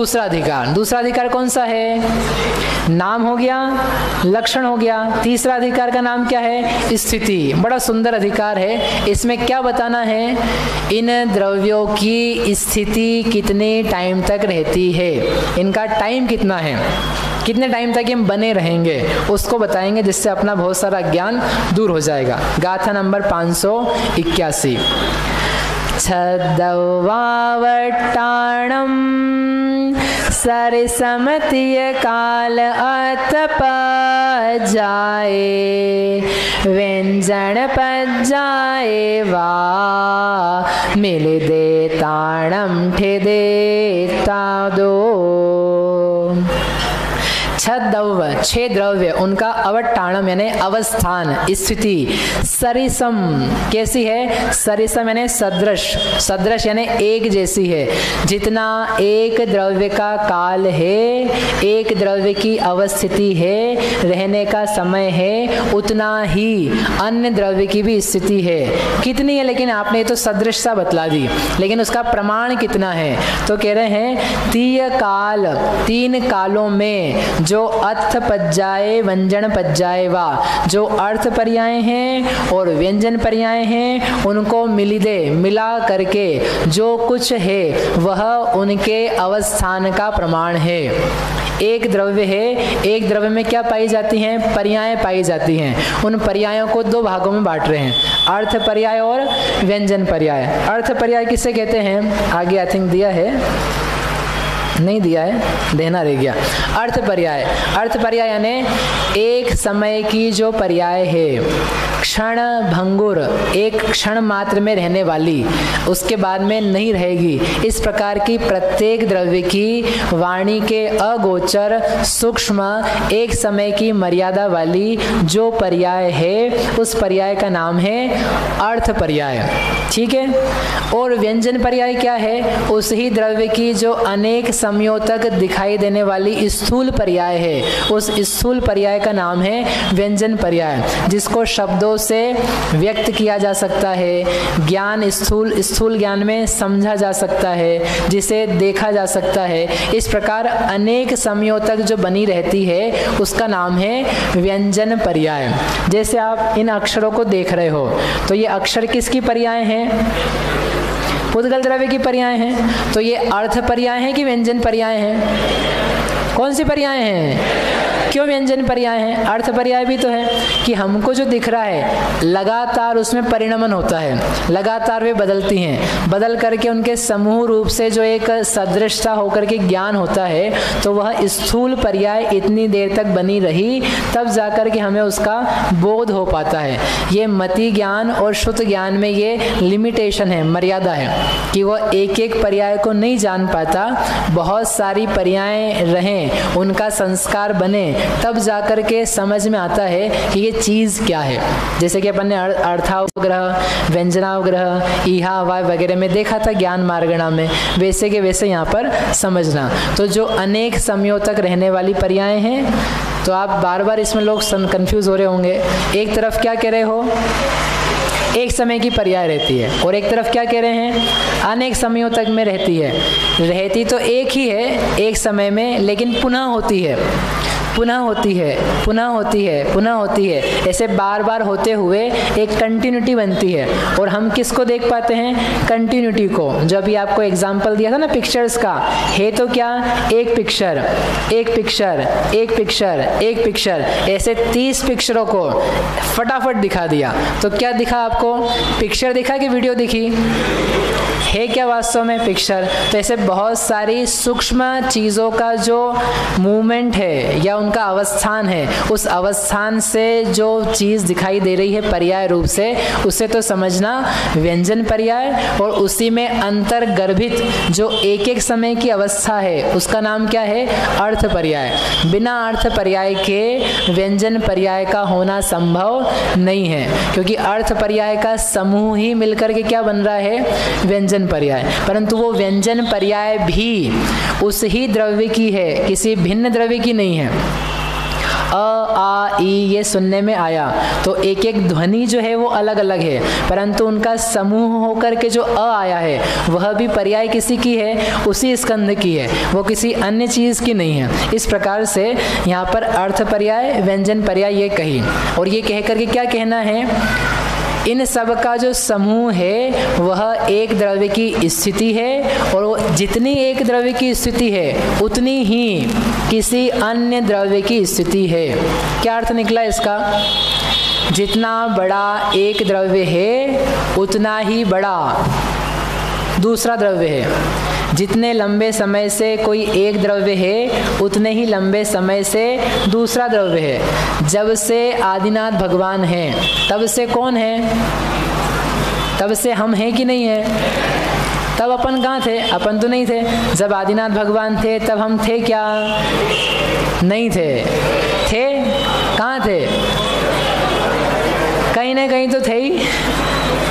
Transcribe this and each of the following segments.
दूसरा अधिकार, दूसरा अधिकार कौन सा है? नाम हो गया, लक्षण हो गया। तीसरा अधिकार का नाम क्या है? स्थिति। बड़ा सुंदर अधिकार है। इसमें क्या बताना है? इन द्रव्यों की स्थिति कितने टाइम तक रहती है, इनका टाइम कितना है, कितने टाइम तक हम बने रहेंगे, उसको बताएंगे, जिससे अपना बहुत सारा ज्ञान दूर हो जाएगा। गाथा नंबर 581। छद्दवावट्टाणं सरिसमतीय काल अतपजाए व्यंजन पजाए वा मिल दे ताणम ठेदे तादो। छद्द्रव्य, छह द्रव्य, उनका अवट्टाणम यानी अवस्थान, स्थिति। सरिसम कैसी है? सरिसम यानी सदृश, सदृश यानी एक जैसी है। जितना एक द्रव्य का काल है, एक द्रव्य की अवस्थिति है, रहने का समय है, उतना ही अन्य द्रव्य की भी स्थिति है। कितनी है? लेकिन आपने ये तो सदृशता बतला दी, लेकिन उसका प्रमाण कितना है? तो कह रहे हैं तीय काल, तीन कालों में जो अर्थ पज्जाए व्यंजन पज्जाए वा, जो अर्थ पर्याय हैं और व्यंजन पर्याय हैं, उनको मिलिदे, मिला करके जो कुछ है वह उनके अवस्थान का प्रमाण है। एक द्रव्य है, एक द्रव्य में क्या पाई जाती हैं? पर्याय पाई जाती हैं। उन पर्यायों को दो भागों में बांट रहे हैं, अर्थ पर्याय और व्यंजन पर्याय। अर्थ पर्याय किसे कहते हैं? आगे आई थिंक दिया है, नहीं दिया है, देना रह गया। अर्थ पर्याय, अर्थ पर्याय यानी एक समय की जो पर्याय है, क्षण भंगुर, एक क्षण मात्र में रहने वाली, उसके बाद में नहीं रहेगी, इस प्रकार की प्रत्येक द्रव्य की वाणी के अगोचर सूक्ष्म एक समय की मर्यादा वाली जो पर्याय है, उस पर्याय का नाम है अर्थ पर्याय। ठीक है। और व्यंजन पर्याय क्या है? उस ही द्रव्य की जो अनेक समयों तक दिखाई देने वाली स्थूल पर्याय है, उस स्थूल पर्याय का नाम है व्यंजन पर्याय, जिसको शब्दों से व्यक्त किया जा सकता है, ज्ञान स्थूल ज्ञान में समझा जा सकता है, जिसे देखा जा सकता है। इस प्रकार अनेक समयों तक जो बनी रहती है उसका नाम है व्यंजन पर्याय। जैसे आप इन अक्षरों को देख रहे हो, तो ये अक्षर किसकी पर्याय हैं? पुद्गल द्रव्य की पर्याय हैं। तो ये अर्थ पर्याय है कि व्यंजन पर्याय हैं? कौन सी पर्याय हैं? क्यों व्यंजन पर्याय हैं? अर्थ पर्याय भी तो है कि हमको जो दिख रहा है लगातार उसमें परिणमन होता है, लगातार वे बदलती हैं, बदल करके उनके समूह रूप से जो एक सदृशता होकर के ज्ञान होता है, तो वह स्थूल पर्याय इतनी देर तक बनी रही, तब जाकर के हमें उसका बोध हो पाता है। ये मति ज्ञान और श्रुत ज्ञान में ये लिमिटेशन है, मर्यादा है कि वह एक एक पर्याय को नहीं जान पाता। बहुत सारी पर्याय रहें, उनका संस्कार बने, तब जाकर के समझ में आता है कि ये चीज क्या है। जैसे कि अपन ने अर्थावग्रह, व्यंजनावग्रह, ईहा वाय वगैरह में देखा था ज्ञान मार्गणा में, वैसे के वैसे यहाँ पर समझना। तो जो अनेक समयों तक रहने वाली पर्याय हैं, तो आप बार बार इसमें लोग कंफ्यूज हो रहे होंगे। एक तरफ क्या कह रहे हो? एक समय की पर्याय रहती है, और एक तरफ क्या कह रहे हैं? अनेक समयों तक में रहती है। रहती तो एक ही है एक समय में, लेकिन पुनः होती है, पुनः होती है, पुनः होती है, पुनः होती है, ऐसे बार बार होते हुए एक कंटिन्यूटी बनती है। और हम किसको देख पाते हैं? कंटिन्यूटी को। जो अभी आपको एग्जांपल दिया था ना पिक्चर्स का, है तो क्या? एक पिक्चर, एक पिक्चर, एक पिक्चर, एक पिक्चर, ऐसे 30 पिक्चरों को फटाफट दिखा दिया। तो क्या दिखा आपको? पिक्चर दिखा कि वीडियो दिखी? है क्या वास्तव में? पिक्चर। तो ऐसे बहुत सारी सूक्ष्म चीज़ों का जो मूवमेंट है या उनका अवस्थान है, उस अवस्थान से जो चीज़ दिखाई दे रही है पर्याय रूप से, उसे तो समझना व्यंजन पर्याय। और उसी में अंतर्गर्भित जो एक एक समय की अवस्था है, उसका नाम क्या है? अर्थ पर्याय। बिना अर्थ पर्याय के व्यंजन पर्याय का होना संभव नहीं है, क्योंकि अर्थ पर्याय का समूह ही मिलकर के क्या बन रहा है? व्यंजन पर्याय। परंतु वो व्यंजन पर्याय भी उस ही द्रव्य की है, किसी भिन्न द्रव्य की नहीं है। आ ई ये सुनने में आया, तो एक एक ध्वनि जो है वो अलग अलग है, परंतु उनका समूह होकर के जो अ आया है वह भी पर्याय किसी की है, उसी स्कंध की है, वो किसी अन्य चीज की नहीं है। इस प्रकार से यहाँ पर अर्थ पर्याय, व्यंजन पर्याय ये कही, और ये कह करके क्या कहना है, इन सब का जो समूह है वह एक द्रव्य की स्थिति है, और वो जितनी एक द्रव्य की स्थिति है उतनी ही किसी अन्य द्रव्य की स्थिति है। क्या अर्थ निकला इसका? जितना बड़ा एक द्रव्य है उतना ही बड़ा दूसरा द्रव्य है। जितने लंबे समय से कोई एक द्रव्य है उतने ही लंबे समय से दूसरा द्रव्य है। जब से आदिनाथ भगवान हैं तब से कौन है? तब से हम हैं कि नहीं है? तब अपन कहाँ थे? अपन तो नहीं थे। जब आदिनाथ भगवान थे तब हम थे क्या? नहीं थे। थे कहाँ थे? कहीं ना कहीं तो थे ही।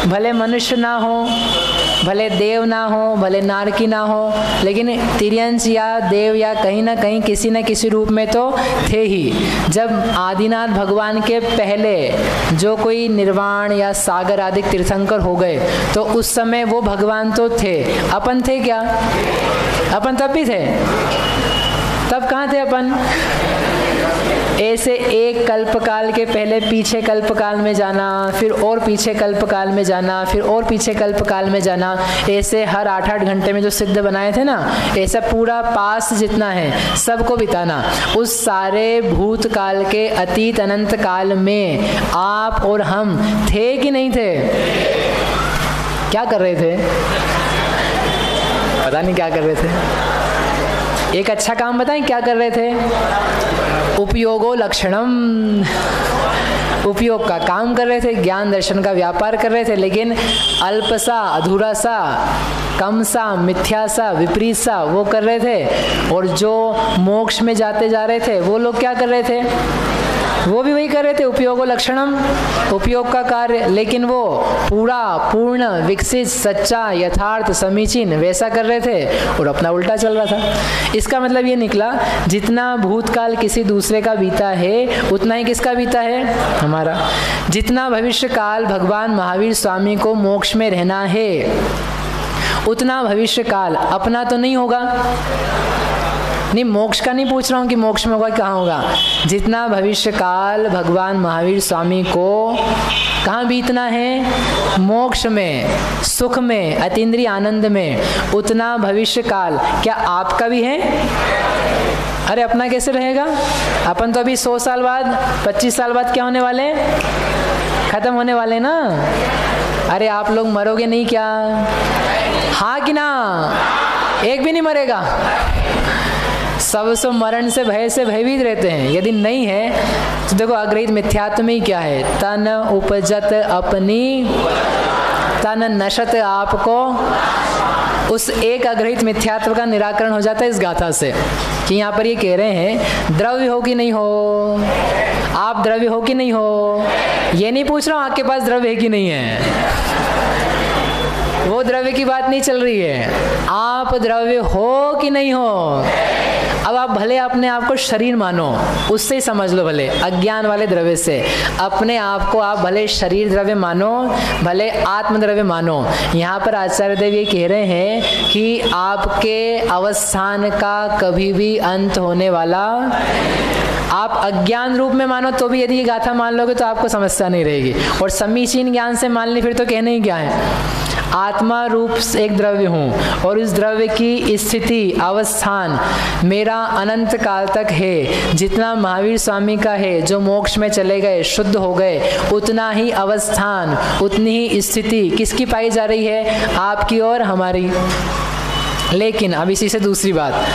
भले मनुष्य ना हो, भले देव ना हो, भले नारकी ना हो, लेकिन तिर्यंश या देव या कहीं ना कहीं किसी न किसी रूप में तो थे ही। जब आदिनाथ भगवान के पहले जो कोई निर्वाण या सागर आदि तीर्थंकर हो गए तो उस समय वो भगवान तो थे। अपन थे क्या? अपन तब भी थे। तब कहाँ थे अपन? ऐसे एक कल्पकाल के पहले पीछे कल्पकाल में जाना, फिर और पीछे कल्पकाल में जाना, फिर और पीछे कल्पकाल में जाना, ऐसे हर 8-8 घंटे में जो सिद्ध बनाए थे ना, ऐसा पूरा पास जितना है सबको बिताना। उस सारे भूतकाल के अतीत अनंत काल में आप और हम थे कि नहीं थे? क्या कर रहे थे? पता नहीं क्या कर रहे थे। एक अच्छा काम बताएं क्या कर रहे थे? उपयोगो लक्षणम, उपयोग का काम कर रहे थे, ज्ञान दर्शन का व्यापार कर रहे थे, लेकिन अल्प सा, अधूरा सा, कम सा, मिथ्या सा, विपरीत सा वो कर रहे थे। और जो मोक्ष में जाते जा रहे थे वो लोग क्या कर रहे थे? वो भी वही कर रहे थे, उपयोगो लक्षणम, उपयोग का कार्य, लेकिन वो पूरा पूर्ण विकसित सच्चा यथार्थ समीचीन वैसा कर रहे थे और अपना उल्टा चल रहा था। इसका मतलब ये निकला जितना भूतकाल किसी दूसरे का बीता है उतना ही किसका बीता है? हमारा। जितना भविष्य काल भगवान महावीर स्वामी को मोक्ष में रहना है उतना भविष्य काल अपना तो नहीं होगा। नहीं, मोक्ष का नहीं पूछ रहा हूँ कि मोक्ष में होगा कहाँ होगा। जितना भविष्य काल भगवान महावीर स्वामी को कहाँ बीतना है? मोक्ष में, सुख में, अतीन्द्रिय आनंद में, उतना भविष्य काल क्या आपका भी है? अरे अपना कैसे रहेगा? अपन तो अभी 100 साल बाद, 25 साल बाद क्या होने वाले? खत्म होने वाले ना। अरे आप लोग मरोगे नहीं क्या? हाँ कि ना? एक भी नहीं मरेगा। सब मरण से भयभीत रहते हैं। यदि नहीं है तो देखो अग्रहित मिथ्यात्व में ही क्या है? तन उपजत अपनी, तन नशत आपको। उस एक अग्रहित मिथ्यात्व का निराकरण हो जाता है इस गाथा से कि यहाँ पर ये कह रहे हैं द्रव्य हो कि नहीं हो, आप द्रव्य हो कि नहीं हो। ये नहीं पूछ रहा हूँ आपके पास द्रव्य है कि नहीं है, वो द्रव्य की बात नहीं चल रही है। आप द्रव्य हो कि नहीं हो। अब आप भले अपने आप को शरीर मानो, उससे ही समझ लो, भले अज्ञान वाले द्रव्य से अपने आप को आप भले शरीर द्रव्य मानो, भले आत्म द्रव्य मानो। यहाँ पर आचार्य देव ये कह रहे हैं कि आपके अवस्थान का कभी भी अंत होने वाला, आप अज्ञान रूप में मानो तो भी यदि ये गाथा मान लोगे तो आपको समस्या नहीं रहेगी, और समीचीन ज्ञान से मान ली फिर तो कहने ही क्या है। आत्मा रूप एक द्रव्य हूँ और इस द्रव्य की स्थिति अवस्थान मेरा अनंत काल तक है। जितना महावीर स्वामी का है जो मोक्ष में चले गए, शुद्ध हो गए, उतना ही अवस्थान, उतनी ही स्थिति किसकी पाई जा रही है? आपकी और हमारी। लेकिन अब इसी से दूसरी बात,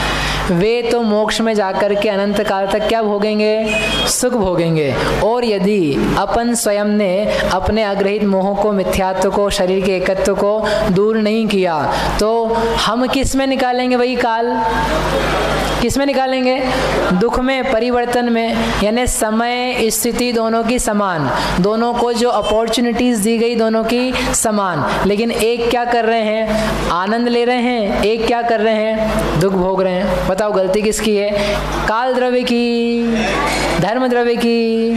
वे तो मोक्ष में जाकर के अनंत काल तक क्या भोगेंगे? सुख भोगेंगे। और यदि अपन स्वयं ने अपने अग्रहित मोह को, मिथ्यात्व को, शरीर के एकत्व को दूर नहीं किया तो हम किस में निकालेंगे वही काल? किस में निकालेंगे? दुख में, परिवर्तन में, यानी समय स्थिति दोनों की समान, दोनों को जो अपॉर्चुनिटीज दी गई दोनों की समान, लेकिन एक क्या कर रहे हैं? आनंद ले रहे हैं, एक क्या कर रहे हैं? दुख भोग रहे हैं। बताओ गलती किसकी है? काल द्रव्य की, धर्म द्रव्य की,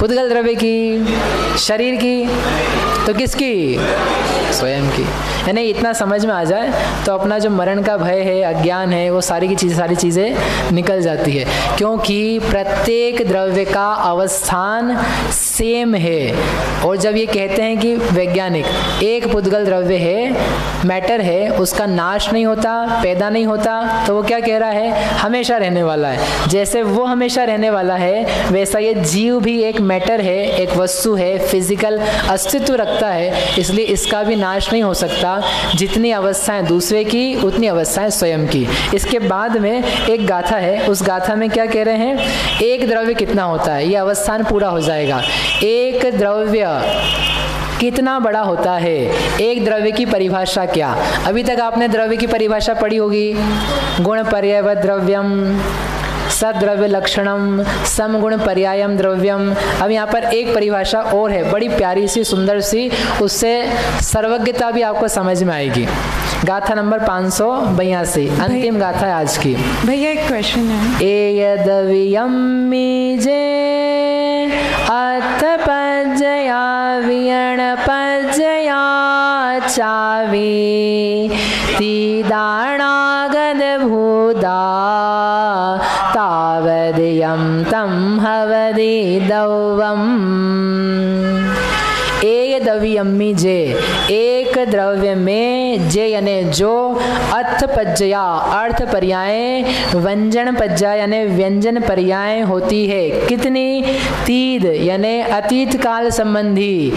पुद्गल द्रव्य की, शरीर की? तो किसकी? स्वयं की। यानी इतना समझ में आ जाए तो अपना जो मरण का भय है, अज्ञान है, वो सारी चीज़ें निकल जाती है, क्योंकि प्रत्येक द्रव्य का अवस्थान सेम है। और जब ये कहते हैं कि वैज्ञानिक एक पुद्गल द्रव्य है, मैटर है, उसका नाश नहीं होता, पैदा नहीं होता, तो वो क्या कह रहा है? हमेशा रहने वाला है। जैसे वो हमेशा रहने वाला है, वैसा ये जीव भी एक मैटर है, एक वस्तु है, फिजिकल अस्तित्व रखता है, इसलिए इसका भी नाश नहीं हो सकता। जितनी अवस्थाएं दूसरे की, उतनी अवस्थाएं स्वयं की। इसके बाद में एक गाथा है, उस गाथा में क्या कह रहे हैं? एक द्रव्य कितना होता है, ये अवस्थान पूरा हो जाएगा। एक द्रव्य कितना बड़ा होता है? एक द्रव्य की परिभाषा क्या? अभी तक आपने द्रव्य की परिभाषा पढ़ी होगी, गुण पर्याय द्रव्यम, सद्रव्य लक्षणम, समगुण पर्यायम द्रव्यम। अब यहाँ पर एक परिभाषा और है, बड़ी प्यारी सी, सुंदर सी, उससे सर्वज्ञता भी आपको समझ में आएगी। गाथा नंबर 582, अंतिम गाथा है आज की। भैया एक क्वेश्चन है। एयदवियम्मी जे अथ पज्जया वियण पज्जया चावी तीदाणागद भूदा तावदियं तं हवदि दौवम्। एयदवियम्मी जे, एक द्रव्य में, जे यानी जो, अर्थ पज्जया अर्थ पर्याय, व्यंजन पज्जा यानी व्यंजन पर्याय होती है। कितनी? तीद यानी अतीत काल संबंधी,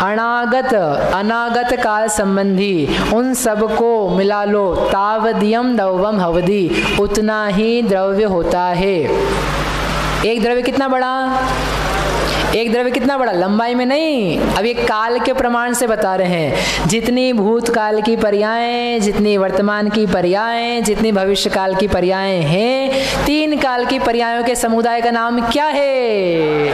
अनागत अनागत काल संबंधी, उन सब को मिला लो, तावदियम दौवम हवदी, उतना ही द्रव्य होता है। एक द्रव्य कितना बड़ा? एक द्रव्य कितना बड़ा? लंबाई में नहीं, अब ये काल के प्रमाण से बता रहे हैं। जितनी भूतकाल की पर्यायें, जितनी वर्तमान की पर्यायें, जितनी भविष्य काल की पर्यायें हैं, तीन काल की पर्यायों के समुदाय का नाम क्या है?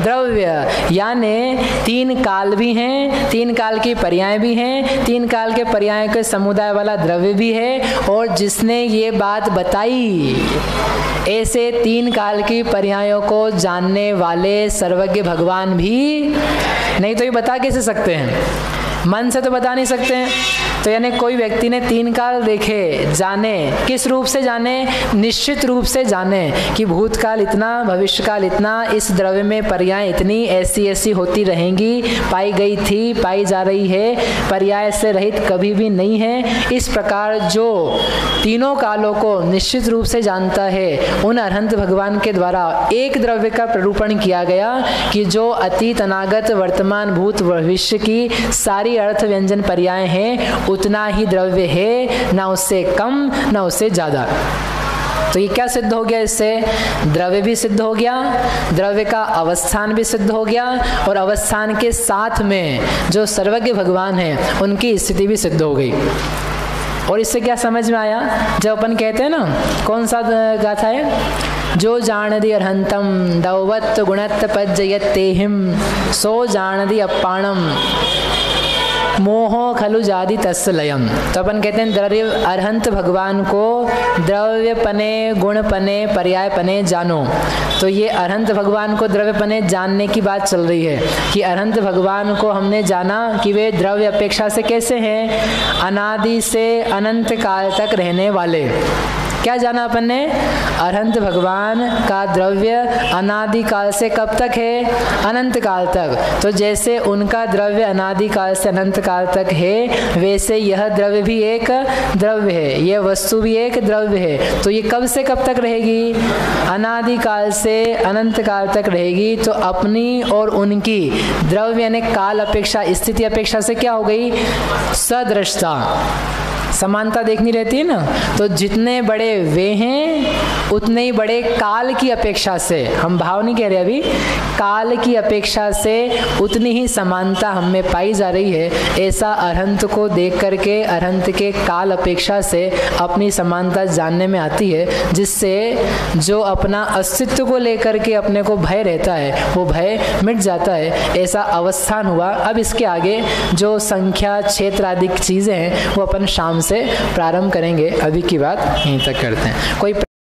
द्रव्य। यानी तीन काल भी हैं, तीन काल की पर्यायें भी हैं, तीन काल के पर्यायों के समुदाय वाला द्रव्य भी है। और जिसने ये बात बताई, ऐसे तीन काल की पर्यायों को जानने वाले सर्वज्ञ भगवान भी नहीं, तो ये बता कैसे सकते हैं? मन से तो बता नहीं सकते हैं। तो यानी कोई व्यक्ति ने तीन काल देखे, जाने, किस रूप से जाने? निश्चित रूप से जाने कि भूतकाल इतना, भविष्यकाल इतना, इस द्रव्य में पर्याय इतनी, ऐसी ऐसी होती रहेंगी, पाई गई थी, पाई जा रही है, पर्याय से रहित कभी भी नहीं है। इस प्रकार जो तीनों कालों को निश्चित रूप से जानता है, उन अरहंत भगवान के द्वारा एक द्रव्य का प्ररूपण किया गया कि जो अतीत, अनागत, वर्तमान, भूत, भविष्य की सारी अर्थ व्यंजन पर्याय हैं, उतना ही द्रव्य है, ना उससे कम ना उससे ज्यादा। तो ये क्या सिद्ध हो गया? इससे द्रव्य भी सिद्ध हो गया, द्रव्य का अवस्थान भी सिद्ध हो गया, और अवस्थान के साथ में जो सर्वज्ञ भगवान हैं उनकी स्थिति भी सिद्ध हो गई। और इससे क्या समझ में आया? जब अपन कहते हैं ना, कौन सा गाथा है? जो जानदी अर्हंतम दौवत गुणत पज्जयत्तेहिम, सो जानदी अप्पाणम मोहो खलु जाति तस्य लयम। तो अपन कहते हैं द्रव्य अरहंत भगवान को द्रव्य पने, गुण पने, पर्याय पने जानो। तो ये अरहंत भगवान को द्रव्य पने जानने की बात चल रही है कि अरहंत भगवान को हमने जाना कि वे द्रव्य अपेक्षा से कैसे हैं? अनादि से अनंत काल तक रहने वाले। क्या जाना अपन ने? अरहंत भगवान का द्रव्य अनादि काल से कब तक है? अनंत काल तक। तो जैसे उनका द्रव्य अनादि काल से अनंत काल तक है, वैसे यह द्रव्य भी एक द्रव्य है, यह वस्तु भी एक द्रव्य है। तो ये कब से कब तक रहेगी? अनादि काल से अनंत काल तक रहेगी। तो अपनी और उनकी द्रव्य यानी काल अपेक्षा, स्थिति अपेक्षा से क्या हो गई? सदृशता। समानता देखनी रहती है ना, तो जितने बड़े वे हैं उतने ही बड़े काल की अपेक्षा से, हम भाव नहीं कह रहे अभी, काल की अपेक्षा से उतनी ही समानता हम में पाई जा रही है। ऐसा अरहंत को देख करके अरहंत के काल अपेक्षा से अपनी समानता जानने में आती है, जिससे जो अपना अस्तित्व को लेकर के अपने को भय रहता है वो भय मिट जाता है। ऐसा अवस्थान हुआ। अब इसके आगे जो संख्या क्षेत्र आदि चीज़ें हैं वो अपन शाम से प्रारंभ करेंगे। अभी की बात यहीं तक करते हैं। कोई